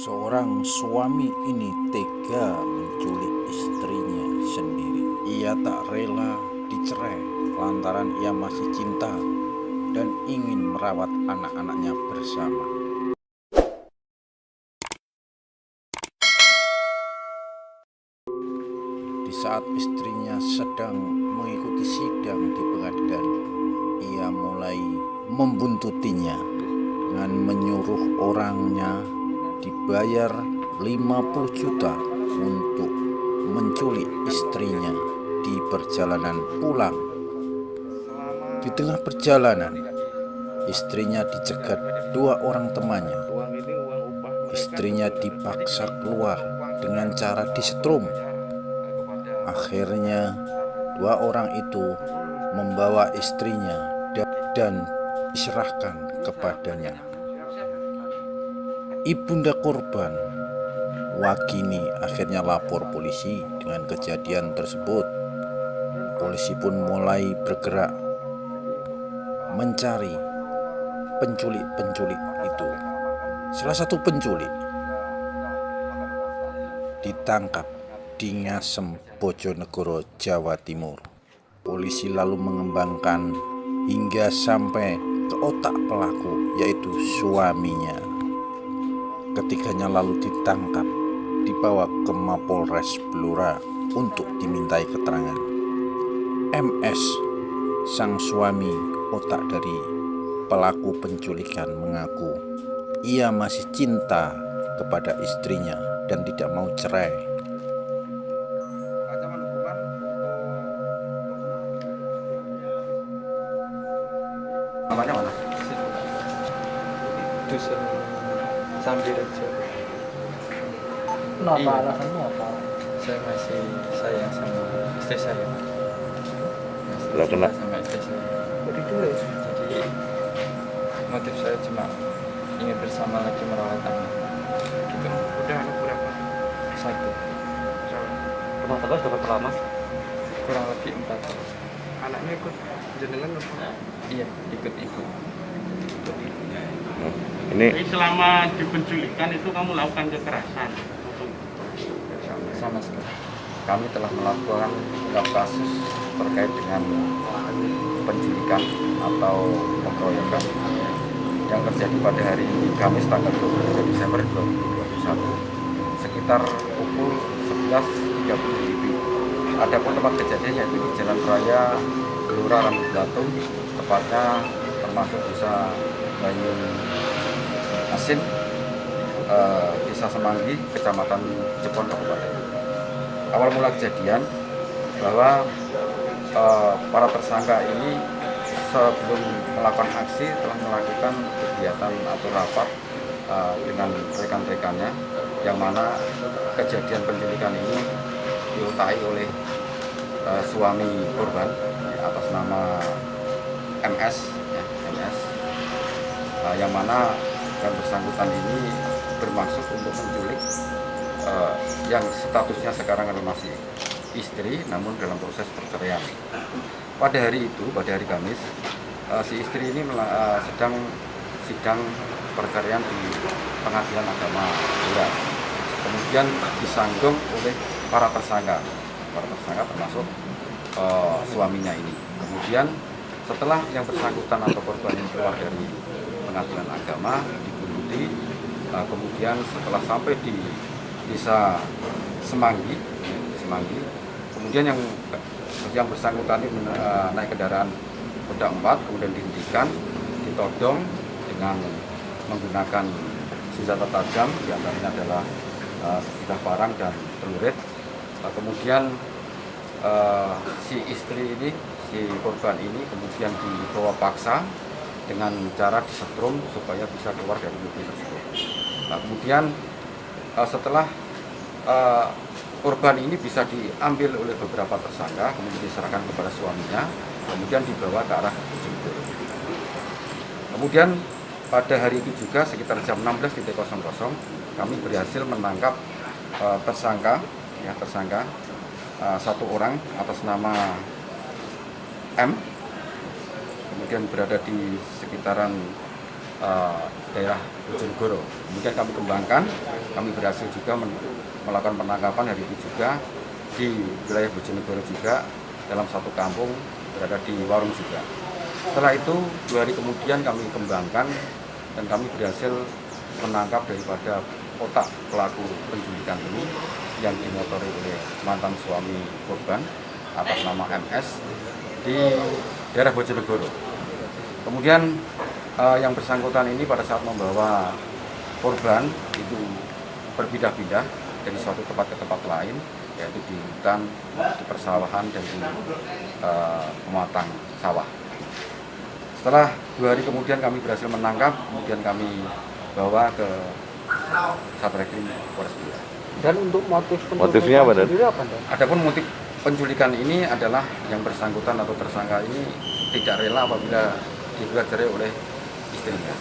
Seorang suami ini tega menculik istrinya sendiri. Ia tak rela dicerai lantaran ia masih cinta dan ingin merawat anak-anaknya bersama. Di saat istrinya sedang mengikuti sidang di pengadilan, ia mulai membuntutinya dengan menyuruh orangnya dibayar 50 juta untuk menculik istrinya di perjalanan pulang. Di tengah perjalanan, istrinya dicegat dua orang temannya. Istrinya dipaksa keluar dengan cara disetrum. Akhirnya, dua orang itu membawa istrinya dan diserahkan kepadanya. Ibunda korban, Wagini, akhirnya lapor polisi dengan kejadian tersebut. Polisi pun mulai bergerak mencari penculik-penculik itu. Salah satu penculik ditangkap di Ngasem, Bojonegoro, Jawa Timur. Polisi lalu mengembangkan hingga sampai ke otak pelaku, yaitu suaminya. Ketiganya lalu ditangkap, dibawa ke Mapolres Blora untuk dimintai keterangan. MS, sang suami otak dari pelaku penculikan, mengaku ia masih cinta kepada istrinya dan tidak mau cerai. Namanya mana? Dusun Sambirejo. Kenapa? Iya. Alasannya apa? Saya masih sayang sama istri saya. Lah, Cinta kenapa? sama istri saya. Jadi duit. Jadi motif saya cuma ingin bersama lagi merawat anak. Gitu. Udah anak berapa? Satu. Rumah tangga sudah berapa lama? Kurang lebih 4 tahun. Anaknya ikut jenengan apa? Iya, ikut ibu. Ini Jadi selama dipenculikan itu kamu lakukan kekerasan. Sama sekali. Kami telah melakukan kasus terkait dengan penculikan atau pengeroyokan yang terjadi pada hari Kamis tanggal 23 Desember 2021 sekitar pukul 11.30 WIB. Adapun tempat kejadian yaitu di Jalan Raya Blora Rambut Batu, tepatnya termasuk desa Banyu Asin, desa Semanggi, kecamatan Jepon, Kabupaten. Awal mula kejadian bahwa para tersangka ini sebelum melakukan aksi telah melakukan kegiatan atau rapat dengan rekan-rekannya, yang mana kejadian penculikan ini diutai oleh suami korban atas nama MS, ya, MS, yang mana yang bersangkutan ini bermaksud untuk menculik yang statusnya sekarang masih istri, namun dalam proses perceraian. Pada hari itu, pada hari Kamis, si istri ini sedang sidang perceraian di Pengadilan Agama Blora. Kemudian disanggung oleh para tersangka termasuk suaminya ini. Kemudian setelah yang bersangkutan atau korban ini keluar dari Pengadilan Agama, dibuntuti, kemudian setelah sampai di desa Semanggi, kemudian yang bersangkutan ini naik kendaraan roda 4, kemudian dihentikan, ditodong dengan menggunakan senjata tajam, diantaranya adalah sebilah parang dan pelurit. Kemudian si istri ini, si korban ini kemudian dibawa paksa dengan cara disetrum supaya bisa keluar dari mobil tersebut. Kemudian setelah korban ini bisa diambil oleh beberapa tersangka, kemudian diserahkan kepada suaminya, kemudian dibawa ke arah Jember. Kemudian pada hari itu juga sekitar jam 16.00 kami berhasil menangkap tersangka satu orang atas nama M, kemudian berada di sekitaran daerah Bojonegoro. Kemudian kami kembangkan, kami berhasil juga melakukan penangkapan hari itu juga di wilayah Bojonegoro juga, dalam satu kampung berada di warung juga. Setelah itu 2 hari kemudian kami kembangkan dan kami berhasil menangkap daripada otak pelaku penculikan ini yang dimotori oleh mantan suami korban atas nama MS di daerah Bojonegoro. Kemudian yang bersangkutan ini pada saat membawa korban itu berpindah-pindah dari suatu tempat ke tempat lain, yaitu di hutan, di persawahan, dan di pematang sawah. Setelah 2 hari kemudian kami berhasil menangkap, kemudian kami bawa ke Satreskrim Polres Blora. Dan untuk Motifnya apa, Dan? Adapun motif penculikan ini adalah yang bersangkutan atau tersangka ini tidak rela apabila digugat cerai oleh istrinya.